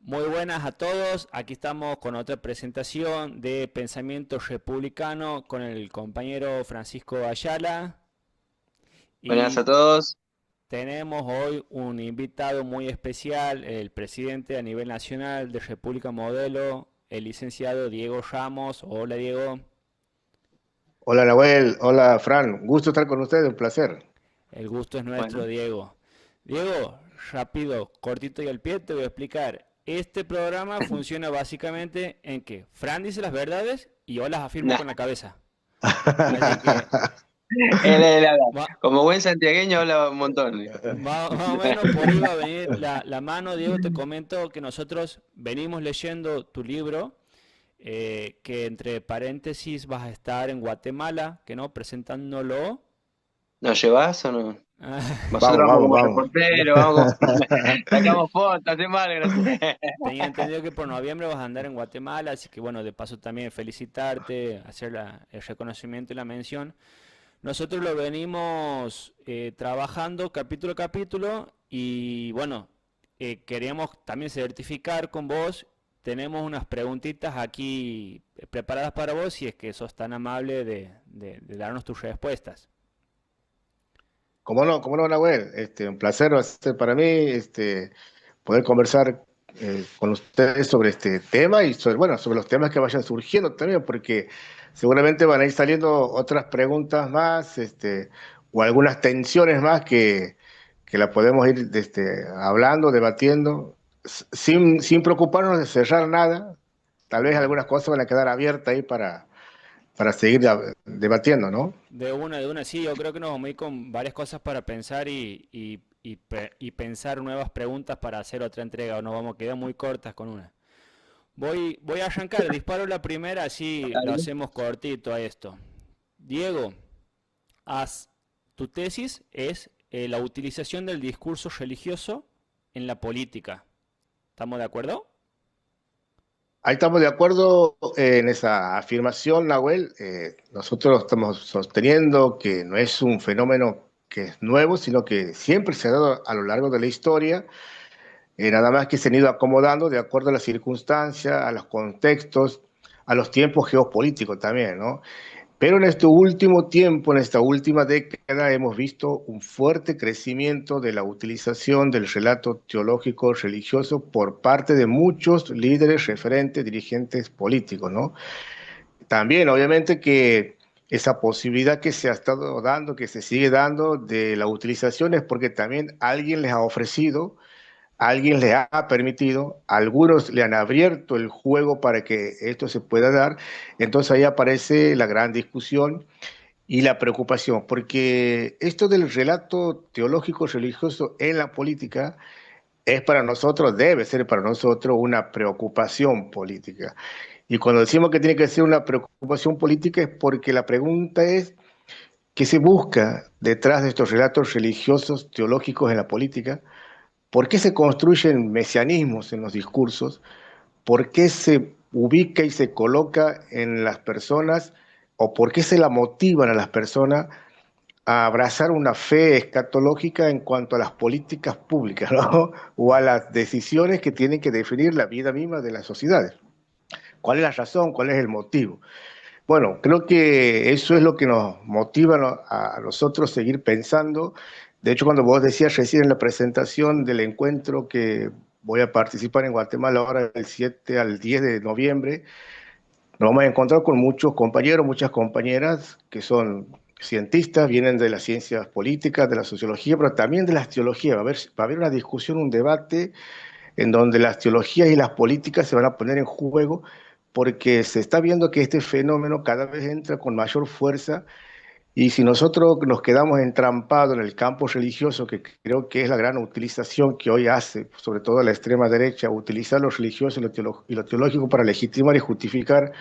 Muy buenas a todos. Aquí estamos con otra presentación de Pensamiento Republicano con el compañero Francisco Ayala Buenas a y todos. tenemos hoy un invitado muy especial, el presidente a nivel nacional de República Modelo, el licenciado Diego Ramos. Hola Diego, Hola Nahuel, hola Fran, gusto estar con ustedes, un placer. el gusto es nuestro Bueno, Diego. Diego, rápido, cortito y al pie te voy a explicar. Este programa funciona básicamente en que Fran dice las verdades y yo las afirmo nah, con la cabeza. Así que él habla. ma- Como buen santiagueño habla un montón. más o menos por ahí va a venir la mano. Diego, te comento que nosotros venimos leyendo tu libro, que entre paréntesis vas a estar en Guatemala, que no, presentándolo. ¿Nos llevas o no? Nosotros Vamos, vamos vamos, como vamos. reporteros, vamos sacamos fotos, hacemos algo. No sé. Tenía entendido que por noviembre vas a andar en Guatemala, así que bueno, de paso también felicitarte, hacer el reconocimiento y la mención. Nosotros lo venimos trabajando capítulo a capítulo y bueno, queríamos también certificar con vos. Tenemos unas preguntitas aquí preparadas para vos si es que sos tan amable de darnos tus respuestas. Cómo no, Nahuel? Un placer va a ser para mí, poder conversar con ustedes sobre este tema y sobre, bueno, sobre los temas que vayan surgiendo también, porque seguramente van a ir saliendo otras preguntas más, o algunas tensiones más que la podemos ir, hablando, debatiendo, sin preocuparnos de cerrar nada. Tal vez Bien. algunas cosas van a quedar abiertas ahí para seguir debatiendo, ¿no? De una, sí, yo creo que nos vamos a ir con varias cosas para pensar y pensar nuevas preguntas para hacer otra entrega, o nos vamos a quedar muy cortas con una. Voy a arrancar, disparo la primera, así lo Dale. hacemos cortito a esto. Diego, haz, tu tesis es la utilización del discurso religioso en la política. ¿Estamos de acuerdo? Ahí estamos de acuerdo en esa afirmación, Nahuel. Nosotros estamos sosteniendo que no es un fenómeno que es nuevo, sino que siempre se ha dado a lo largo de la historia, nada más que se han ido acomodando de acuerdo a las circunstancias, a los contextos, a los tiempos geopolíticos también, ¿no? Pero en este último tiempo, en esta última década, hemos visto un fuerte crecimiento de la utilización del relato teológico religioso por parte de muchos líderes, referentes, dirigentes políticos, ¿no? También, obviamente, que esa posibilidad que se ha estado dando, que se sigue dando de la utilización es porque también alguien les ha ofrecido, alguien les ha permitido, algunos le han abierto el juego para que esto se pueda dar. Entonces ahí aparece la gran discusión y la preocupación, porque esto del relato teológico religioso en la política es para nosotros, debe ser para nosotros una preocupación política. Y cuando decimos que tiene que ser una preocupación política es porque la pregunta es, ¿qué se busca detrás de estos relatos religiosos teológicos en la política? ¿Por qué se construyen mesianismos en los discursos? ¿Por qué se ubica y se coloca en las personas o por qué se la motivan a las personas a abrazar una fe escatológica en cuanto a las políticas públicas, ¿no? O a las decisiones que tienen que definir la vida misma de las sociedades? ¿Cuál es la razón? ¿Cuál es el motivo? Bueno, creo que eso es lo que nos motiva a nosotros seguir pensando. De hecho, cuando vos decías recién en la presentación del encuentro que voy a participar en Guatemala ahora del 7 al 10 de noviembre, nos vamos a encontrar con muchos compañeros, muchas compañeras que son cientistas, vienen de las ciencias políticas, de la sociología, pero también de las teologías. Va a haber una discusión, un debate en donde las teologías y las políticas se van a poner en juego porque se está viendo que este fenómeno cada vez entra con mayor fuerza y si nosotros nos quedamos entrampados en el campo religioso, que creo que es la gran utilización que hoy hace, sobre todo la extrema derecha, utilizar lo religioso y lo teológico para legitimar y justificar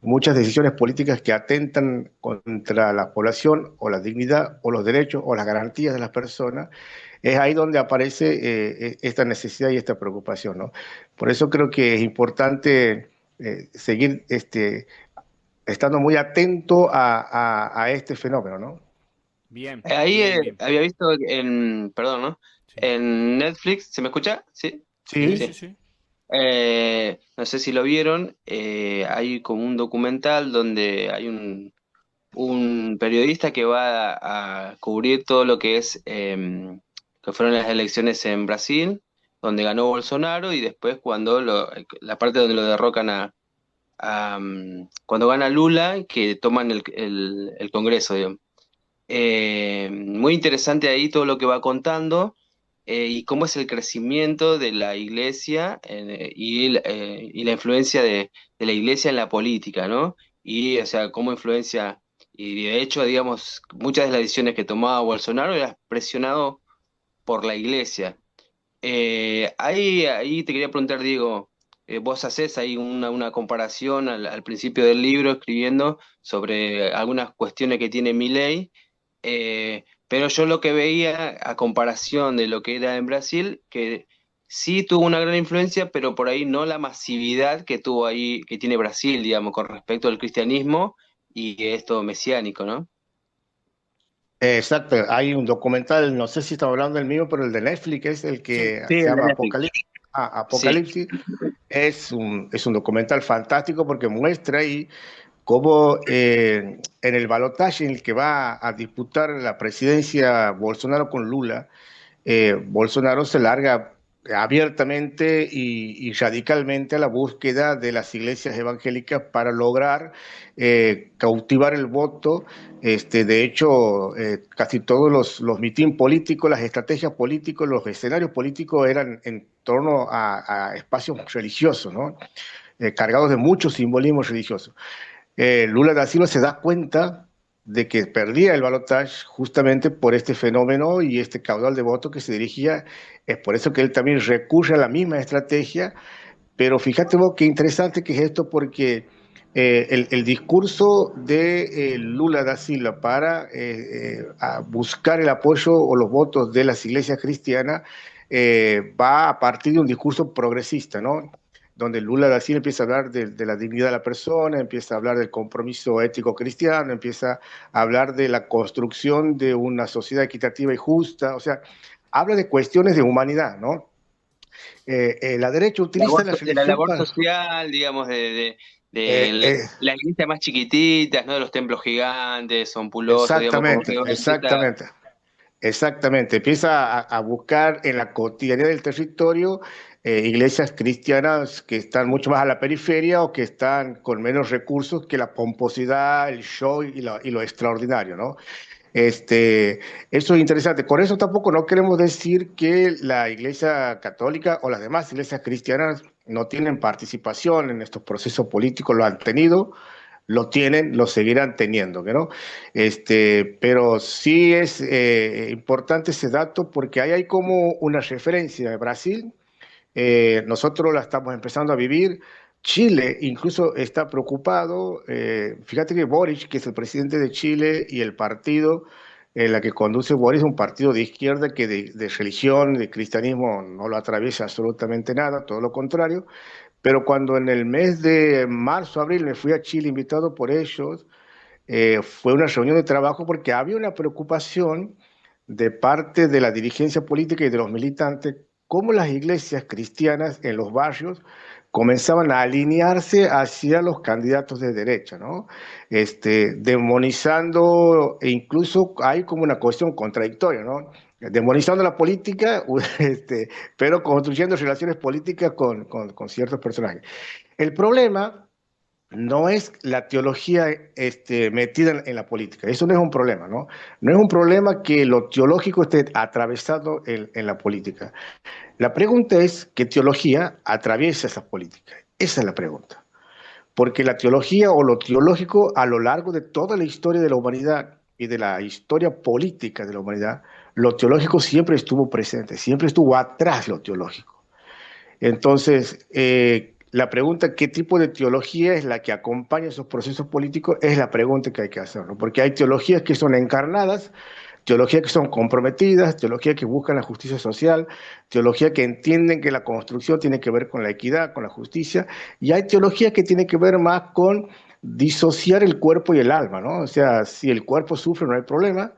muchas decisiones políticas que atentan contra la población o la dignidad o los derechos o las garantías de las personas, es ahí donde aparece esta necesidad y esta preocupación, ¿no? Por eso creo que es importante seguir estando muy atento a este fenómeno, ¿no? Bien, Ahí bien, bien. había visto perdón, ¿no? Sí, En Netflix, ¿se me escucha? Sí, sí, Sí, sí, sí. sí. No sé si lo vieron, hay como un documental donde hay un periodista que va a cubrir todo lo que es, que fueron las elecciones en Brasil, donde ganó Bolsonaro, y después la parte donde lo derrocan cuando gana Lula, que toman el Congreso, digamos. Muy interesante ahí todo lo que va contando, y cómo es el crecimiento de la iglesia, y la influencia de la iglesia en la política, ¿no? Y, o sea, cómo influencia, y de hecho, digamos, muchas de las decisiones que tomaba Bolsonaro era presionado por la iglesia. Ahí te quería preguntar, Diego, vos hacés ahí una comparación al principio del libro, escribiendo sobre algunas cuestiones que tiene Milei, pero yo lo que veía a comparación de lo que era en Brasil, que sí tuvo una gran influencia, pero por ahí no la masividad que tuvo ahí, que tiene Brasil, digamos, con respecto al cristianismo y esto mesiánico, ¿no? Exacto, hay un documental, no sé si estamos hablando del mío, pero el de Netflix es el que Sí, se el de llama Netflix. Apocalipsis. Sí. Apocalipsis es un documental fantástico porque muestra ahí cómo en el balotaje en el que va a disputar la presidencia Bolsonaro con Lula, Bolsonaro se larga abiertamente y radicalmente a la búsqueda de las iglesias evangélicas para lograr cautivar el voto. De hecho, casi todos los mitin políticos, las estrategias políticas, los escenarios políticos eran en torno a espacios religiosos, ¿no? Cargados de mucho simbolismo religioso. Lula da Silva se da cuenta de que perdía el balotaje justamente por este fenómeno y este caudal de votos que se dirigía. Es por eso que él también recurre a la misma estrategia. Pero fíjate vos qué interesante que es esto, porque el discurso de Lula da Silva para a buscar el apoyo o los votos de las iglesias cristianas va a partir de un discurso progresista, ¿no? Donde Lula da Silva empieza a hablar de la dignidad de la persona, empieza a hablar del compromiso ético cristiano, empieza a hablar de la construcción de una sociedad equitativa y justa, o sea, habla de cuestiones de humanidad, ¿no? La derecha utiliza la La religión labor para... social, digamos, eh, de eh, las iglesias más chiquititas, ¿no? De los templos gigantes, son pulosos, digamos, como que exactamente, empieza. exactamente, exactamente. Empieza a buscar en la cotidianidad del territorio iglesias cristianas que están mucho más a la periferia o que están con menos recursos que la pomposidad, el show y lo extraordinario, ¿no? Eso es interesante. Con eso tampoco no queremos decir que la Iglesia Católica o las demás iglesias cristianas no tienen participación en estos procesos políticos, lo han tenido, lo tienen, lo seguirán teniendo, ¿no? Pero sí es importante ese dato porque ahí hay como una referencia de Brasil. Nosotros la estamos empezando a vivir. Chile incluso está preocupado. Fíjate que Boric, que es el presidente de Chile, y el partido en la que conduce Boric es un partido de izquierda que de religión, de cristianismo no lo atraviesa absolutamente nada, todo lo contrario. Pero cuando en el mes de marzo, abril me fui a Chile invitado por ellos, fue una reunión de trabajo porque había una preocupación de parte de la dirigencia política y de los militantes, cómo las iglesias cristianas en los barrios comenzaban a alinearse hacia los candidatos de derecha, ¿no? Demonizando, e incluso hay como una cuestión contradictoria, ¿no? Demonizando la política, pero construyendo relaciones políticas con ciertos personajes. El problema no es la teología metida en la política. Eso no es un problema, ¿no? No es un problema que lo teológico esté atravesado en la política. La pregunta es qué teología atraviesa esa política. Esa es la pregunta. Porque la teología o lo teológico a lo largo de toda la historia de la humanidad y de la historia política de la humanidad, lo teológico siempre estuvo presente, siempre estuvo atrás lo teológico. Entonces, la pregunta, ¿qué tipo de teología es la que acompaña esos procesos políticos? Es la pregunta que hay que hacer, ¿no? Porque hay teologías que son encarnadas, teologías que son comprometidas, teologías que buscan la justicia social, teologías que entienden que la construcción tiene que ver con la equidad, con la justicia, y hay teologías que tienen que ver más con disociar el cuerpo y el alma, ¿no? O sea, si el cuerpo sufre no hay problema,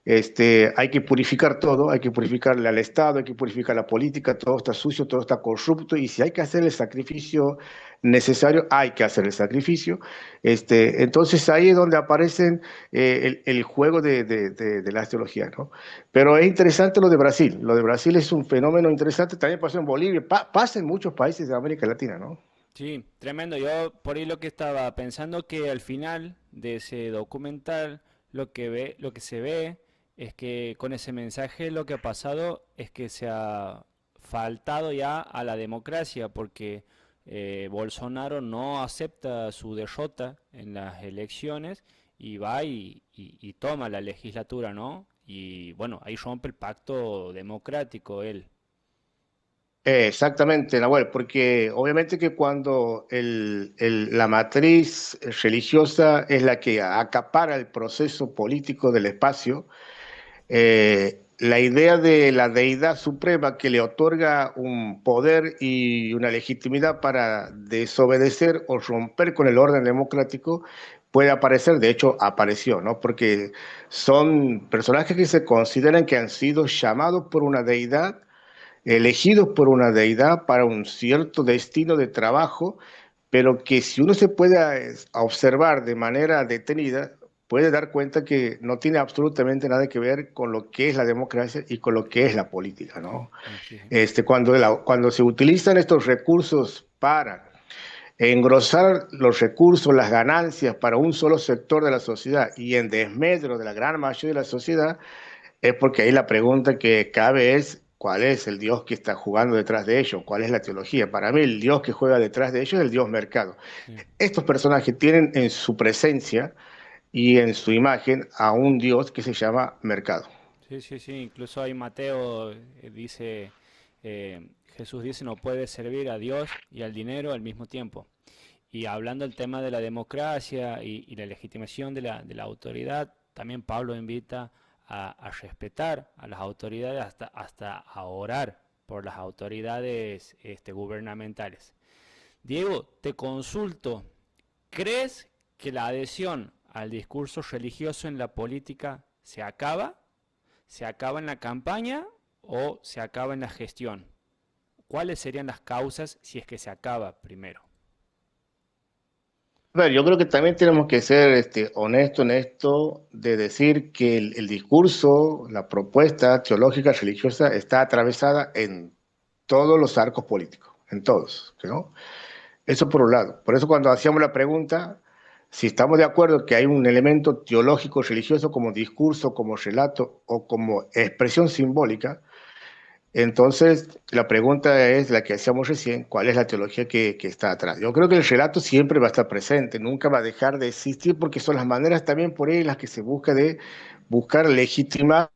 Hay que purificar todo, hay que purificarle al Estado, hay que purificar la política, todo está sucio, todo está corrupto, y si hay que hacer el sacrificio necesario, hay que hacer el sacrificio. Entonces ahí es donde aparecen el juego de las teologías, ¿no? Pero es interesante lo de Brasil. Lo de Brasil es un fenómeno interesante, también pasó en Bolivia, pasa en muchos países de América Latina, ¿no? Sí, tremendo. Yo por ahí lo que estaba pensando que al final de ese documental lo que se ve es que con ese mensaje lo que ha pasado es que se ha faltado ya a la democracia porque Bolsonaro no acepta su derrota en las elecciones y va y toma la legislatura, ¿no? Y bueno, ahí rompe el pacto democrático él. Exactamente, Nahuel, porque obviamente que cuando la matriz religiosa es la que acapara el proceso político del espacio, la idea de la deidad suprema que le otorga un poder y una legitimidad para desobedecer o romper con el orden democrático puede aparecer, de hecho apareció, ¿no? Porque son personajes que se consideran que han sido llamados por una deidad, elegidos por una deidad para un cierto destino de trabajo, pero que si uno se puede observar de manera detenida, puede dar cuenta que no tiene absolutamente nada que ver con lo que es la democracia y con lo que es la política, ¿no? Sí, sí. Cuando se utilizan estos recursos para engrosar los recursos, las ganancias para un solo sector de la sociedad y en desmedro de la gran mayoría de la sociedad, es porque ahí la pregunta que cabe es, ¿cuál es el Dios que está jugando detrás de ellos? ¿Cuál es la teología? Para mí el Dios que juega detrás de ellos es el Dios mercado. Sí. Estos personajes tienen en su presencia y en su imagen a un Dios que se llama mercado. Sí, sí, sí, incluso hay Mateo, dice, Jesús dice, no puede servir a Dios y al dinero al mismo tiempo. Y hablando del tema de la democracia y la legitimación de la autoridad, también Pablo invita a respetar a las autoridades hasta a orar por las autoridades gubernamentales. Diego, te consulto, ¿crees que la adhesión al discurso religioso en la política se acaba? ¿Se acaba en la campaña o se acaba en la gestión? ¿Cuáles serían las causas si es que se acaba primero? A ver, yo creo que también tenemos que ser honesto en esto de decir que el discurso, la propuesta teológica religiosa está atravesada en todos los arcos políticos, en todos, ¿no? Eso por un lado. Por eso cuando hacíamos la pregunta, si estamos de acuerdo que hay un elemento teológico religioso como discurso, como relato o como expresión simbólica, entonces la pregunta es la que hacíamos recién, ¿cuál es la teología que está atrás? Yo creo que el relato siempre va a estar presente, nunca va a dejar de existir porque son las maneras también por ahí las que se busca de buscar legitimar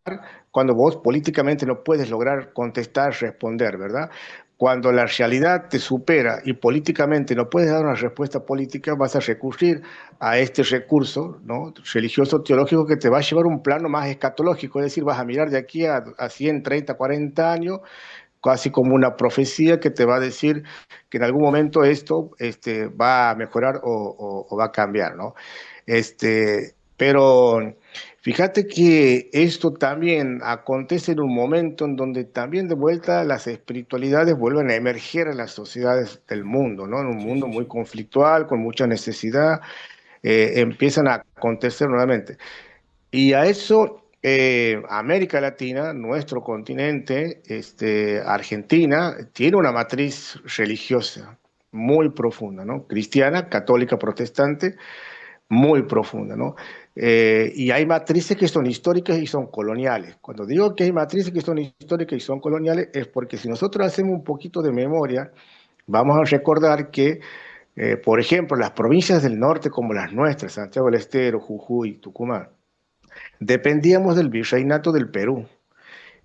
cuando vos políticamente no puedes lograr contestar, responder, ¿verdad? Cuando la realidad te supera y políticamente no puedes dar una respuesta política, vas a recurrir a este recurso, ¿no? Religioso, teológico, que te va a llevar a un plano más escatológico, es decir, vas a mirar de aquí a 100, 30, 40 años, casi como una profecía que te va a decir que en algún momento esto va a mejorar o va a cambiar, ¿no? Pero fíjate que esto también acontece en un momento en donde también de vuelta las espiritualidades vuelven a emerger en las sociedades del mundo, ¿no? En un Sí, mundo sí, muy sí. conflictual, con mucha necesidad, empiezan a acontecer nuevamente. Y a eso, América Latina, nuestro continente, Argentina, tiene una matriz religiosa muy profunda, ¿no? Cristiana, católica, protestante, muy profunda, ¿no? Y hay matrices que son históricas y son coloniales. Cuando digo que hay matrices que son históricas y son coloniales, es porque si nosotros hacemos un poquito de memoria, vamos a recordar que, por ejemplo, las provincias del norte como las nuestras, Santiago del Estero, Jujuy, Tucumán, dependíamos del virreinato del Perú.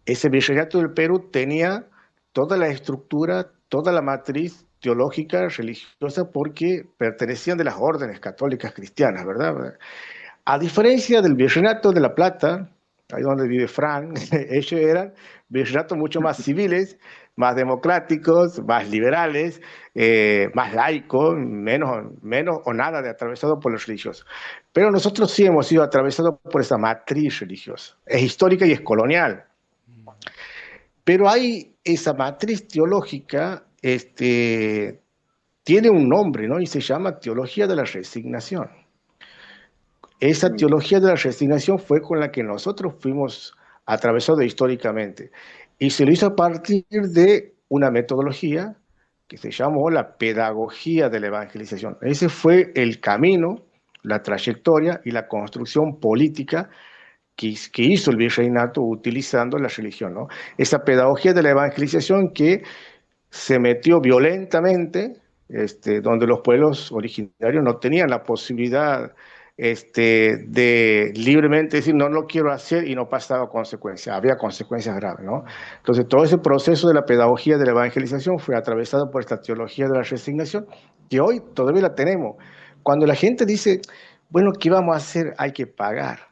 Ese virreinato del Perú tenía toda la estructura, toda la matriz teológica, religiosa, porque pertenecían de las órdenes católicas cristianas, ¿verdad? A diferencia del Virreinato de La Plata, ahí donde vive Fran, ellos eran virreinatos mucho más civiles, más democráticos, más liberales, más laicos, menos o nada de atravesado por los religiosos. Pero nosotros sí hemos sido atravesados por esa matriz religiosa. Es histórica y es colonial. Pero hay esa matriz teológica, tiene un nombre, ¿no? Y se llama teología de la resignación. Esa Mm. teología de la resignación fue con la que nosotros fuimos atravesados históricamente. Y se lo hizo a partir de una metodología que se llamó la pedagogía de la evangelización. Ese fue el camino, la trayectoria y la construcción política que hizo el virreinato utilizando la religión, ¿no? Esa pedagogía de la evangelización que se metió violentamente, donde los pueblos originarios no tenían la posibilidad de libremente decir no lo quiero hacer y no pasaba consecuencias, había consecuencias graves, ¿no? Entonces todo ese proceso de la pedagogía de la evangelización fue atravesado por esta teología de la resignación que hoy todavía la tenemos. Cuando la gente dice, bueno, ¿qué vamos a hacer? Hay que pagar,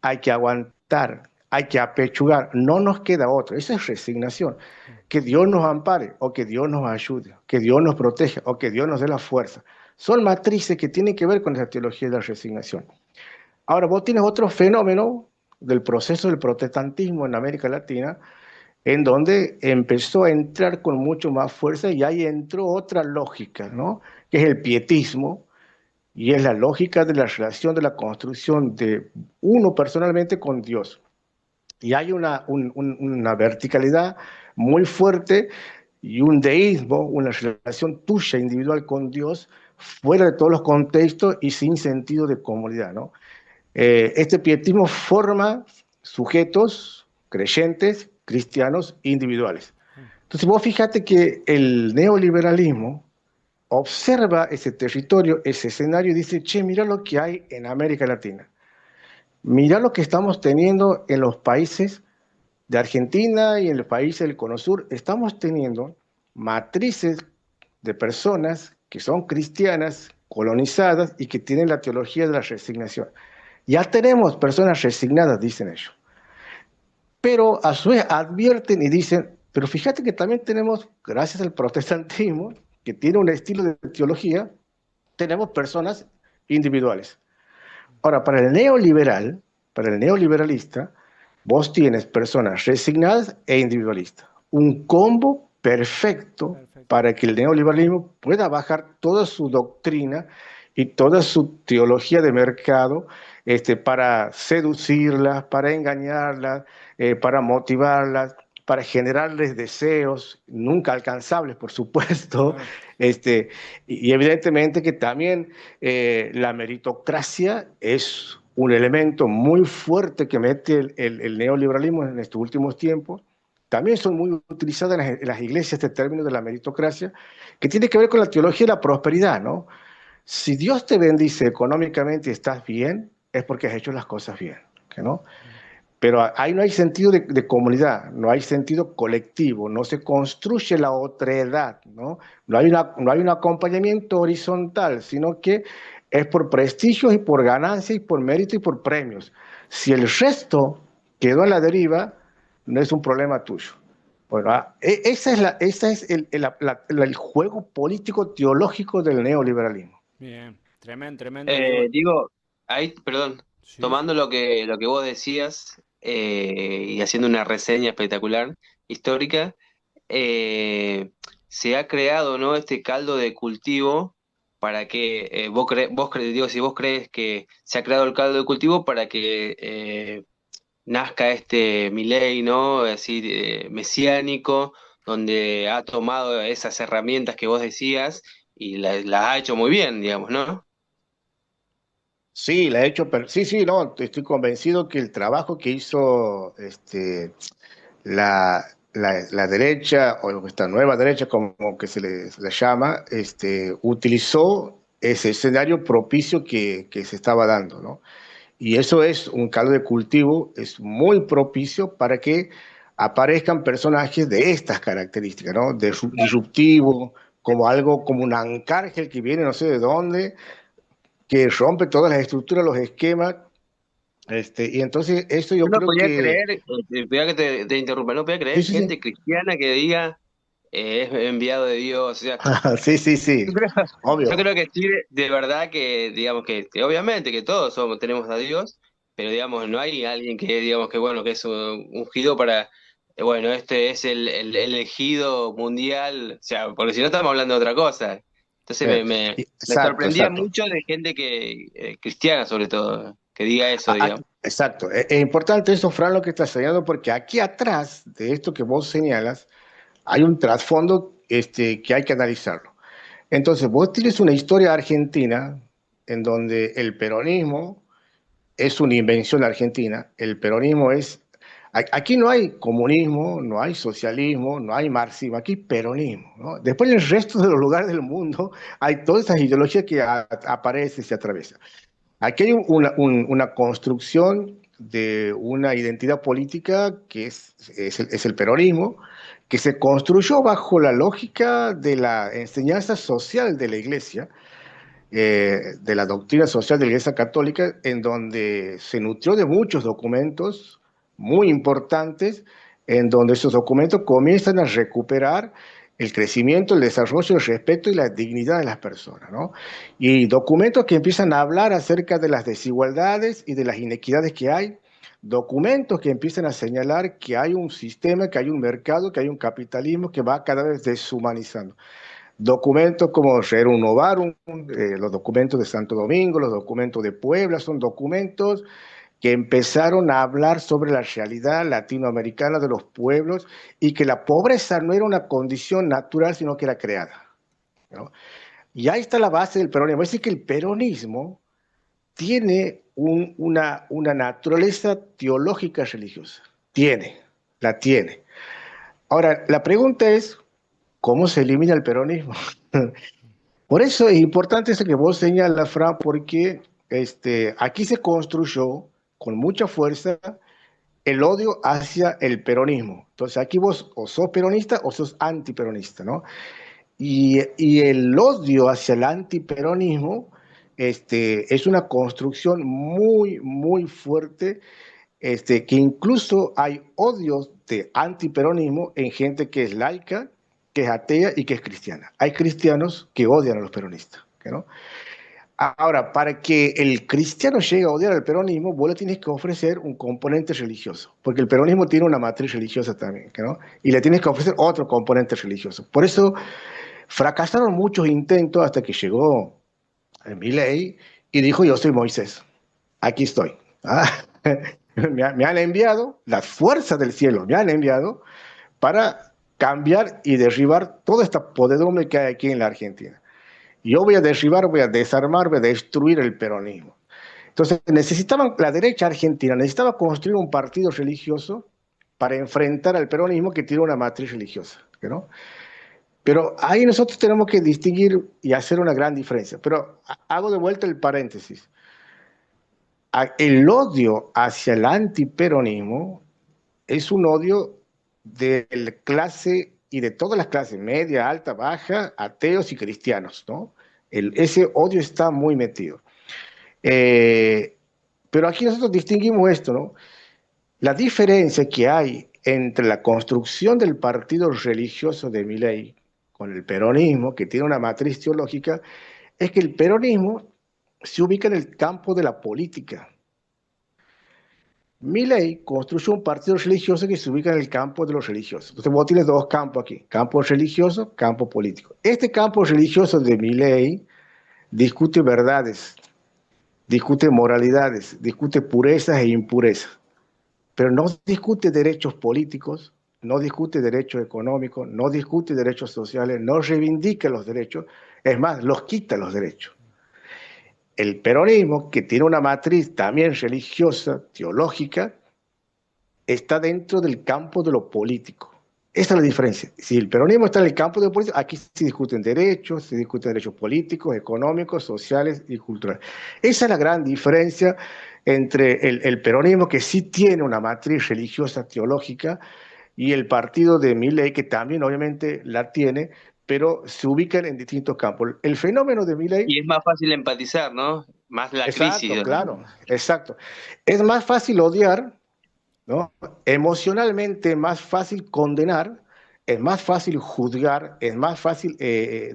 hay que aguantar, hay que apechugar, no nos queda otro, esa es resignación. Que Dios nos ampare, o que Dios nos ayude, que Dios nos proteja, o que Dios nos dé la fuerza. Son matrices que tienen que ver con esa teología de la resignación. Ahora, vos tienes otro fenómeno del proceso del protestantismo en América Latina, en donde empezó a entrar con mucho más fuerza y ahí entró otra lógica, ¿no? Que es el pietismo, y es la lógica de la relación de la construcción de uno personalmente con Dios. Y hay una verticalidad muy fuerte y un deísmo, una relación tuya individual con Dios, fuera de todos los contextos y sin sentido de comunidad, ¿no? Este pietismo forma sujetos creyentes, cristianos, individuales. Entonces vos fíjate que el neoliberalismo observa ese territorio, ese escenario y dice, che, mira lo que hay en América Latina. Mira lo que estamos teniendo en los países de Argentina y en los países del Cono Sur. Estamos teniendo matrices de personas que son cristianas, colonizadas y que tienen la teología de la resignación. Ya tenemos personas resignadas, dicen ellos. Pero a su vez advierten y dicen, pero fíjate que también tenemos, gracias al protestantismo, que tiene un estilo de teología, tenemos personas individuales. Ahora, para el neoliberalista, vos tienes personas resignadas e individualistas. Un combo perfecto Perfecto. para que el neoliberalismo pueda bajar toda su doctrina y toda su teología de mercado para seducirlas, para engañarlas, para motivarlas, para generarles deseos nunca alcanzables, por supuesto, Claro. y evidentemente que también la meritocracia es un elemento muy fuerte que mete el neoliberalismo en estos últimos tiempos. También son muy utilizadas en las iglesias este término de la meritocracia, que tiene que ver con la teología de la prosperidad, ¿no? Si Dios te bendice económicamente y estás bien, es porque has hecho las cosas bien, ¿no? Pero ahí no hay sentido de comunidad, no hay sentido colectivo, no se construye la otredad, ¿no? No hay un acompañamiento horizontal, sino que es por prestigio y por ganancia y por mérito y por premios. Si el resto quedó en la deriva, no es un problema tuyo. Bueno, esa es el juego político teológico del neoliberalismo. Bien, tremendo, tremendo. Diego. Digo, ahí, perdón, Sí, tomando sí. lo que vos decías y haciendo una reseña espectacular, histórica, se ha creado, ¿no? Este caldo de cultivo para que digo, si vos crees que se ha creado el caldo de cultivo para que nazca este Milei, ¿no? Así mesiánico, donde ha tomado esas herramientas que vos decías y las ha hecho muy bien, digamos, ¿no? Sí, la he hecho, sí, sí, no, estoy convencido que el trabajo que hizo la derecha, o esta nueva derecha, como que se le llama, utilizó ese escenario propicio que se estaba dando, ¿no? Y eso es un caldo de cultivo, es muy propicio para que aparezcan personajes de estas características, ¿no? Disruptivo, como algo, como un Arcángel que viene no sé de dónde, que rompe todas las estructuras, los esquemas, y entonces eso yo Yo no creo podía que, creer, perdón que te interrumpa, no podía sí, creer sí, sí, gente cristiana que diga es enviado de Dios. O sea, Sí, sí, sí, yo creo, yo obvio. creo que Chile, de verdad que, digamos que obviamente que todos somos, tenemos a Dios, pero digamos, no hay alguien que, digamos que bueno, que es un ungido para, bueno, este es el elegido mundial, o sea, porque si no estamos hablando de otra cosa. Entonces me Exacto, sorprendía exacto. mucho de gente que, cristiana sobre todo, que diga eso, digamos. Exacto. Es importante eso, Fran, lo que estás señalando, porque aquí atrás de esto que vos señalas, hay un trasfondo que hay que analizarlo. Entonces, vos tienes una historia argentina en donde el peronismo es una invención argentina. El peronismo es... Aquí no hay comunismo, no hay socialismo, no hay marxismo, aquí hay peronismo, ¿no? Después en el resto de los lugares del mundo hay todas esas ideologías que aparecen y se atraviesan. Aquí hay una construcción de una identidad política que es el peronismo, que se construyó bajo la lógica de la enseñanza social de la Iglesia, de la doctrina social de la Iglesia Católica, en donde se nutrió de muchos documentos muy importantes, en donde esos documentos comienzan a recuperar el crecimiento, el desarrollo, el respeto y la dignidad de las personas, ¿no? Y documentos que empiezan a hablar acerca de las desigualdades y de las inequidades que hay, documentos que empiezan a señalar que hay un sistema, que hay un mercado, que hay un capitalismo que va cada vez deshumanizando. Documentos como Rerum Novarum, los documentos de Santo Domingo, los documentos de Puebla, son documentos que empezaron a hablar sobre la realidad latinoamericana de los pueblos y que la pobreza no era una condición natural, sino que era creada, ¿no? Y ahí está la base del peronismo. Es decir, que el peronismo tiene una naturaleza teológica religiosa. La tiene. Ahora, la pregunta es, ¿cómo se elimina el peronismo? Por eso es importante eso que vos señalas, Fran, porque aquí se construyó con mucha fuerza el odio hacia el peronismo. Entonces aquí vos o sos peronista o sos antiperonista, ¿no? Y el odio hacia el antiperonismo es una construcción muy, muy fuerte, que incluso hay odios de antiperonismo en gente que es laica, que es atea y que es cristiana. Hay cristianos que odian a los peronistas, ¿no? Ahora, para que el cristiano llegue a odiar al peronismo, vos le tienes que ofrecer un componente religioso, porque el peronismo tiene una matriz religiosa también, ¿no? Y le tienes que ofrecer otro componente religioso. Por eso fracasaron muchos intentos hasta que llegó Milei y dijo, yo soy Moisés, aquí estoy. Ah, me han enviado, las fuerzas del cielo me han enviado para cambiar y derribar toda esta podredumbre que hay aquí en la Argentina. Yo voy a derribar, voy a desarmar, voy a destruir el peronismo. Entonces necesitaban, la derecha argentina necesitaba construir un partido religioso para enfrentar al peronismo que tiene una matriz religiosa, ¿no? Pero ahí nosotros tenemos que distinguir y hacer una gran diferencia. Pero hago de vuelta el paréntesis. El odio hacia el antiperonismo es un odio de la clase y de todas las clases, media, alta, baja, ateos y cristianos, ¿no? Ese odio está muy metido. Eh, pero aquí nosotros distinguimos esto, ¿no? La diferencia que hay entre la construcción del partido religioso de Milei con el peronismo, que tiene una matriz teológica, es que el peronismo se ubica en el campo de la política. Milei construyó un partido religioso que se ubica en el campo de los religiosos. Entonces vos tienes dos campos aquí, campo religioso, campo político. Este campo religioso de Milei discute verdades, discute moralidades, discute purezas e impurezas, pero no discute derechos políticos, no discute derechos económicos, no discute derechos sociales, no reivindica los derechos, es más, los quita los derechos. El peronismo, que tiene una matriz también religiosa, teológica, está dentro del campo de lo político. Esa es la diferencia. Si el peronismo está en el campo de lo político, aquí se discuten derechos, se discuten derechos políticos, económicos, sociales y culturales. Esa es la gran diferencia entre el peronismo, que sí tiene una matriz religiosa teológica, y el partido de Milei, que también obviamente la tiene, pero se ubican en distintos campos. El fenómeno de Milei, Y es más fácil empatizar, ¿no? Más la crisis, exacto, digamos. claro, exacto. Es más fácil odiar, ¿no? Emocionalmente más fácil condenar, es más fácil juzgar, es más fácil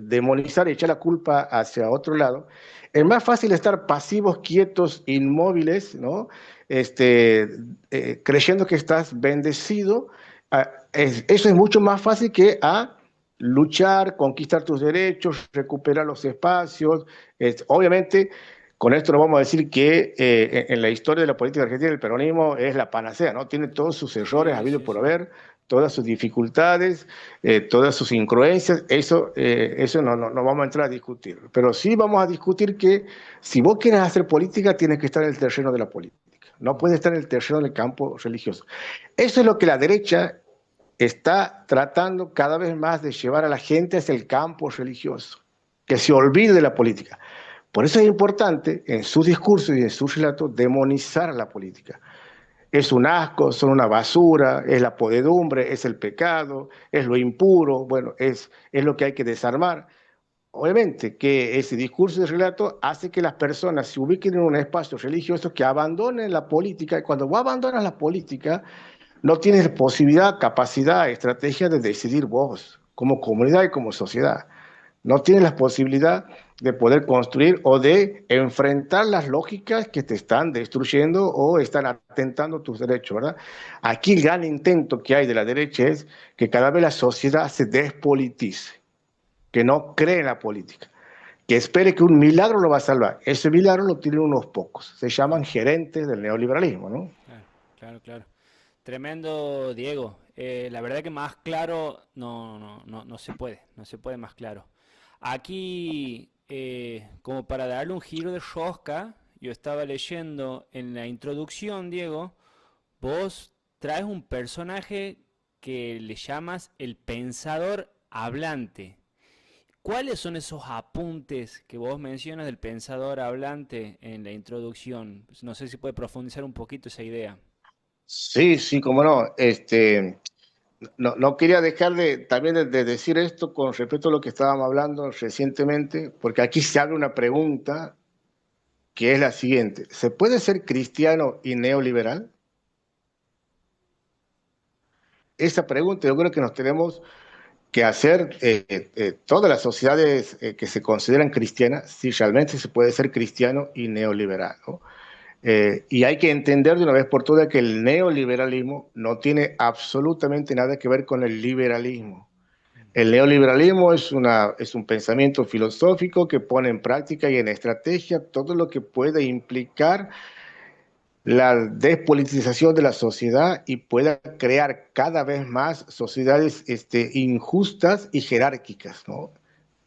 demonizar y echar la culpa hacia otro lado, es más fácil estar pasivos, quietos, inmóviles, ¿no? Creyendo que estás bendecido. Eso es mucho más fácil que a luchar, conquistar tus derechos, recuperar los espacios. Obviamente, con esto no vamos a decir que en la historia de la política argentina el peronismo es la panacea, ¿no? Tiene todos sus errores Sí, habido sí, por sí. haber, todas sus dificultades, todas sus incongruencias. Eso no vamos a entrar a discutir. Pero sí vamos a discutir que si vos quieres hacer política, tienes que estar en el terreno de la política. No puedes estar en el terreno del campo religioso. Eso es lo que la derecha está tratando cada vez más de llevar a la gente hacia el campo religioso, que se olvide de la política. Por eso es importante en sus discursos y en sus relatos demonizar a la política. Es un asco, son una basura, es la podedumbre, es el pecado, es lo impuro, bueno, es lo que hay que desarmar. Obviamente que ese discurso de relato hace que las personas se ubiquen en un espacio religioso, que abandonen la política, y cuando vos abandonas la política, no tienes posibilidad, capacidad, estrategia de decidir vos, como comunidad y como sociedad. No tienes la posibilidad de poder construir o de enfrentar las lógicas que te están destruyendo o están atentando tus derechos, ¿verdad? Aquí el gran intento que hay de la derecha es que cada vez la sociedad se despolitice, que no cree en la política, que espere que un milagro lo va a salvar. Ese milagro lo tienen unos pocos, se llaman Claro, gerentes del neoliberalismo, ¿no? claro, claro, claro. Tremendo, Diego. La verdad que más claro no se puede, no se puede más claro. Aquí, como para darle un giro de rosca, yo estaba leyendo en la introducción, Diego, vos traes un personaje que le llamas el pensador hablante. ¿Cuáles son esos apuntes que vos mencionas del pensador hablante en la introducción? Pues no sé si puede profundizar un poquito esa idea. Sí, sí, cómo no. No quería dejar también de decir esto con respecto a lo que estábamos hablando recientemente, porque aquí se abre una pregunta que es la siguiente. ¿Se puede ser cristiano y neoliberal? Esa pregunta yo creo que nos tenemos que hacer todas las sociedades que se consideran cristianas, si realmente se puede ser cristiano y neoliberal, ¿no? Y hay que entender de una vez por todas que el neoliberalismo no tiene absolutamente nada que ver con el liberalismo. El neoliberalismo es un pensamiento filosófico que pone en práctica y en estrategia todo lo que puede implicar la despolitización de la sociedad y pueda crear cada vez más sociedades injustas y jerárquicas, ¿no?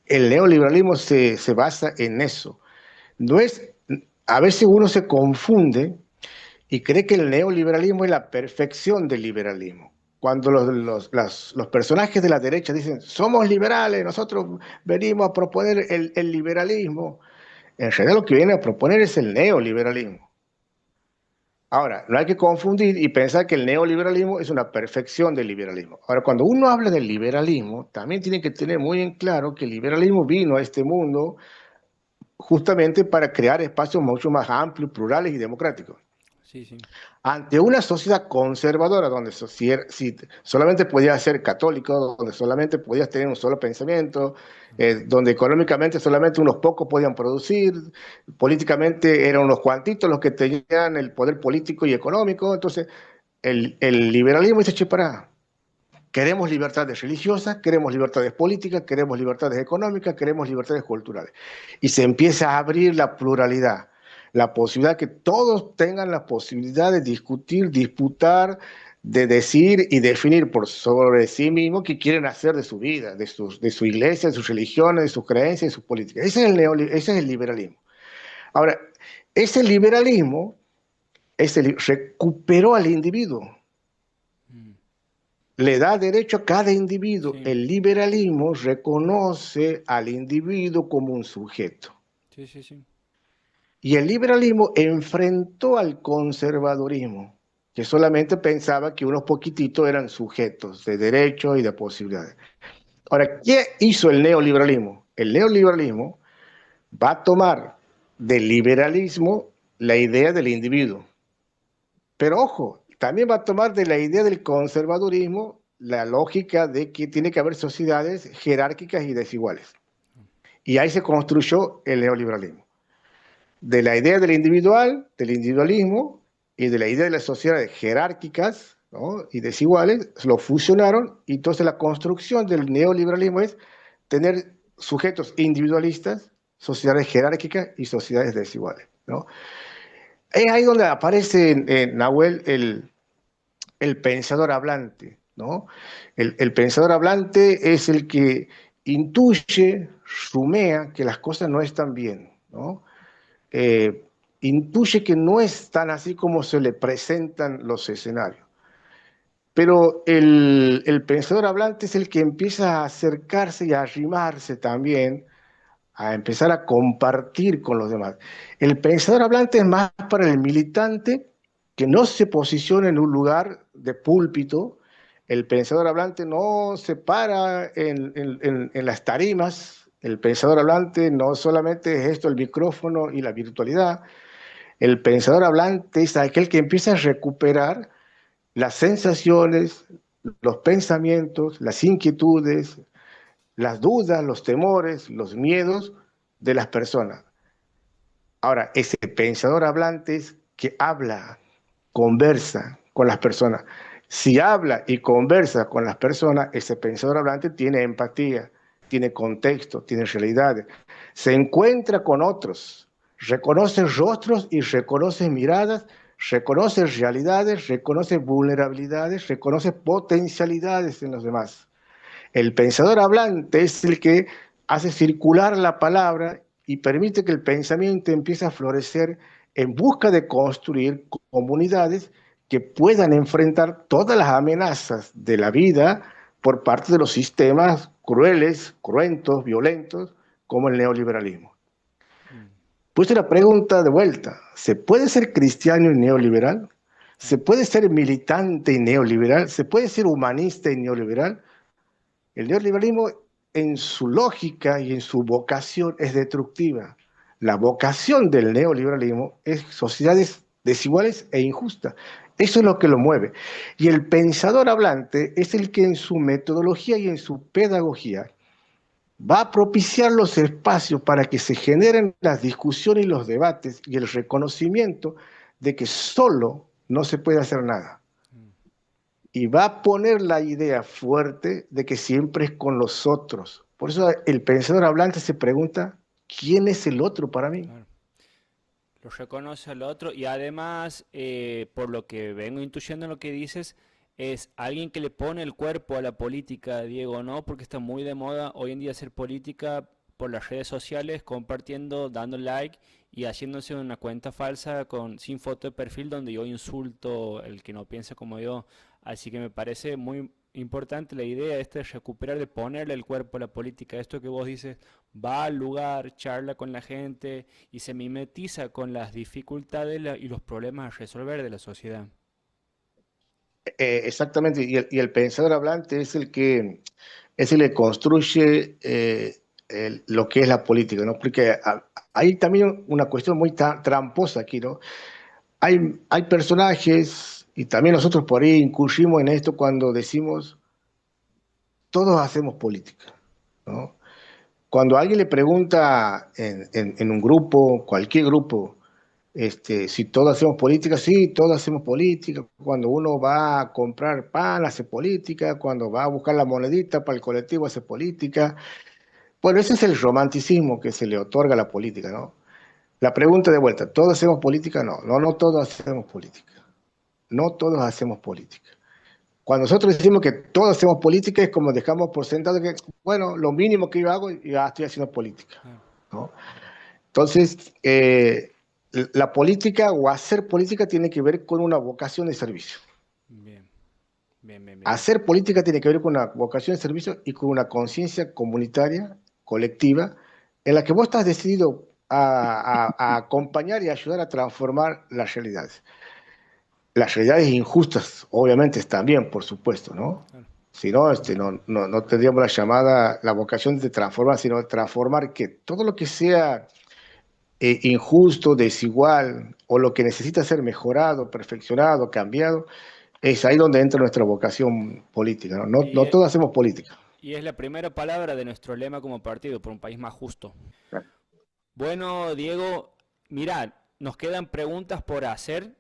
El neoliberalismo se basa en eso. No es, a veces uno se confunde y cree que el neoliberalismo es la perfección del liberalismo. Cuando los personajes de la derecha dicen, somos liberales, nosotros venimos a proponer el liberalismo, en realidad lo que viene a proponer es el neoliberalismo. Ahora, no hay que confundir y pensar que el neoliberalismo es una perfección del liberalismo. Ahora, cuando uno habla del liberalismo, también tiene que tener muy en claro que el liberalismo vino a este mundo justamente para crear espacios mucho más amplios, plurales y democráticos. Sí, sí. Ante una sociedad conservadora donde si solamente podías ser católico, donde solamente podías tener un solo pensamiento, donde económicamente solamente unos pocos podían producir, políticamente eran unos cuantitos los que tenían el poder político y económico, entonces el liberalismo dice, che, pará, queremos libertades religiosas, queremos libertades políticas, queremos libertades económicas, queremos libertades culturales. Y se empieza a abrir la pluralidad, la posibilidad que todos tengan la posibilidad de discutir, disputar, de decir y definir por sobre sí mismos qué quieren hacer de su vida, de su iglesia, de sus religiones, de sus creencias, de sus políticas. Ese es el liberalismo. Ahora, ese liberalismo recuperó al individuo, Mm, le da derecho a cada individuo. sí, El liberalismo reconoce al individuo como un sujeto. sí, sí, sí. Y el liberalismo enfrentó al conservadurismo, que solamente pensaba que unos poquititos eran sujetos de derechos y de posibilidades. Ahora, ¿qué hizo el neoliberalismo? El neoliberalismo va a tomar del liberalismo la idea del individuo. Pero ojo, también va a tomar de la idea del conservadurismo la lógica de que tiene que haber sociedades jerárquicas y desiguales. Y ahí se construyó el neoliberalismo. De la idea del individual, del individualismo, y de la idea de las sociedades jerárquicas, ¿no?, y desiguales, lo fusionaron, y entonces la construcción del neoliberalismo es tener sujetos individualistas, sociedades jerárquicas y sociedades desiguales, ¿no? Es ahí donde aparece en Nahuel el pensador hablante, ¿no? El pensador hablante es el que intuye, rumea que las cosas no están bien, ¿no? Eh, Intuye que no es tan así como se le presentan los escenarios. Pero el pensador hablante es el que empieza a acercarse y a arrimarse también, a empezar a compartir con los demás. El pensador hablante es más para el militante que no se posiciona en un lugar de púlpito. El pensador hablante no se para en las tarimas. El pensador hablante no solamente es esto, el micrófono y la virtualidad. El pensador hablante es aquel que empieza a recuperar las sensaciones, los pensamientos, las inquietudes, las dudas, los temores, los miedos de las personas. Ahora, ese pensador hablante es que habla, conversa con las personas. Si habla y conversa con las personas, ese pensador hablante tiene empatía, tiene contexto, tiene realidades. Se encuentra con otros, reconoce rostros y reconoce miradas, reconoce realidades, reconoce vulnerabilidades, reconoce potencialidades en los demás. El pensador hablante es el que hace circular la palabra y permite que el pensamiento empiece a florecer en busca de construir comunidades que puedan enfrentar todas las amenazas de la vida por parte de los sistemas crueles, cruentos, violentos, como el neoliberalismo. Puse la pregunta de vuelta: ¿se puede ser cristiano y neoliberal? ¿Se puede ser militante y neoliberal? ¿Se puede ser humanista y neoliberal? El neoliberalismo, en su lógica y en su vocación, es destructiva. La vocación del neoliberalismo es sociedades desiguales e injustas. Eso es lo que lo mueve. Y el pensador hablante es el que en su metodología y en su pedagogía va a propiciar los espacios para que se generen las discusiones y los debates y el reconocimiento de que solo no se puede hacer nada. Y va a poner la idea fuerte de que siempre es con los otros. Por eso el pensador hablante se pregunta: ¿quién es el otro para mí? Claro. Lo reconoce al otro y además, por lo que vengo intuyendo en lo que dices, es alguien que le pone el cuerpo a la política, Diego, ¿no? Porque está muy de moda hoy en día hacer política por las redes sociales, compartiendo, dando like y haciéndose una cuenta falsa sin foto de perfil donde yo insulto el que no piensa como yo. Así que me parece muy importante la idea esta de recuperar, de ponerle el cuerpo a la política. Esto que vos dices, va al lugar, charla con la gente y se mimetiza con las dificultades y los problemas a resolver de la sociedad. Exactamente, y el pensador hablante es el que construye lo que es la política, ¿no? Porque hay también una cuestión muy tramposa aquí, ¿no? Hay personajes, y también nosotros por ahí incurrimos en esto cuando decimos: todos hacemos política, ¿no? Cuando alguien le pregunta en un grupo, cualquier grupo, si todos hacemos política, sí, todos hacemos política. Cuando uno va a comprar pan, hace política. Cuando va a buscar la monedita para el colectivo, hace política. Bueno, ese es el romanticismo que se le otorga a la política, ¿no? La pregunta de vuelta: ¿todos hacemos política? No, no, no todos hacemos política. No todos hacemos política. Cuando nosotros decimos que todos hacemos política, es como dejamos por sentado que, bueno, lo mínimo que yo hago, ya estoy haciendo política, Ah, ¿no? Entonces, la política o hacer política tiene que ver con una vocación de servicio. bien, bien, bien, bien, bien. Hacer política tiene que ver con una vocación de servicio y con una conciencia comunitaria, colectiva, en la que vos estás decidido a acompañar y ayudar a transformar las realidades. Las realidades injustas, obviamente, también, por supuesto, ¿no? Claro. Si no, no tendríamos la vocación de transformar, sino de transformar que todo lo que sea injusto, desigual, o lo que necesita ser mejorado, perfeccionado, cambiado, es ahí donde entra nuestra vocación política, ¿no? No, Y, no todos hacemos política. y es la primera palabra de nuestro lema como partido, por un país más justo. Bueno, Diego, mira, nos quedan preguntas por hacer,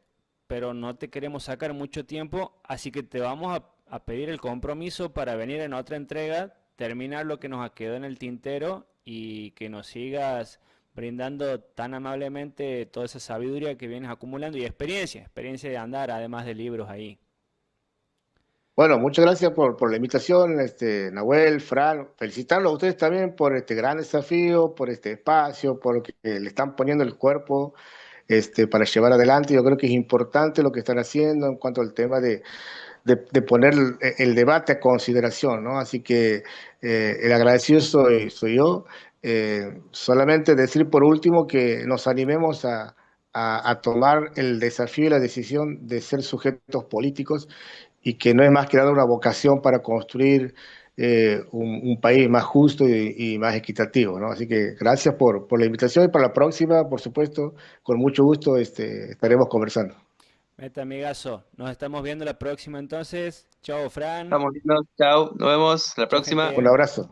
pero no te queremos sacar mucho tiempo, así que te vamos a pedir el compromiso para venir en otra entrega, terminar lo que nos quedó en el tintero y que nos sigas brindando tan amablemente toda esa sabiduría que vienes acumulando y experiencia de andar, además de libros ahí. Bueno, muchas gracias por la invitación, Nahuel, Fran, felicitarlos a ustedes también por este gran desafío, por este espacio, por lo que le están poniendo el cuerpo para llevar adelante. Yo creo que es importante lo que están haciendo en cuanto al tema de poner el debate a consideración, ¿no? Así que el agradecido soy yo. Solamente decir por último que nos animemos a tomar el desafío y la decisión de ser sujetos políticos y que no es más que dar una vocación para construir un país más justo y más equitativo, ¿no? Así que gracias por la invitación y para la próxima, por supuesto, con mucho gusto estaremos conversando. Meta amigazo, nos estamos viendo la próxima entonces. Chao, Fran. Estamos viendo, chao, nos vemos la Chao, próxima. Un gente. abrazo.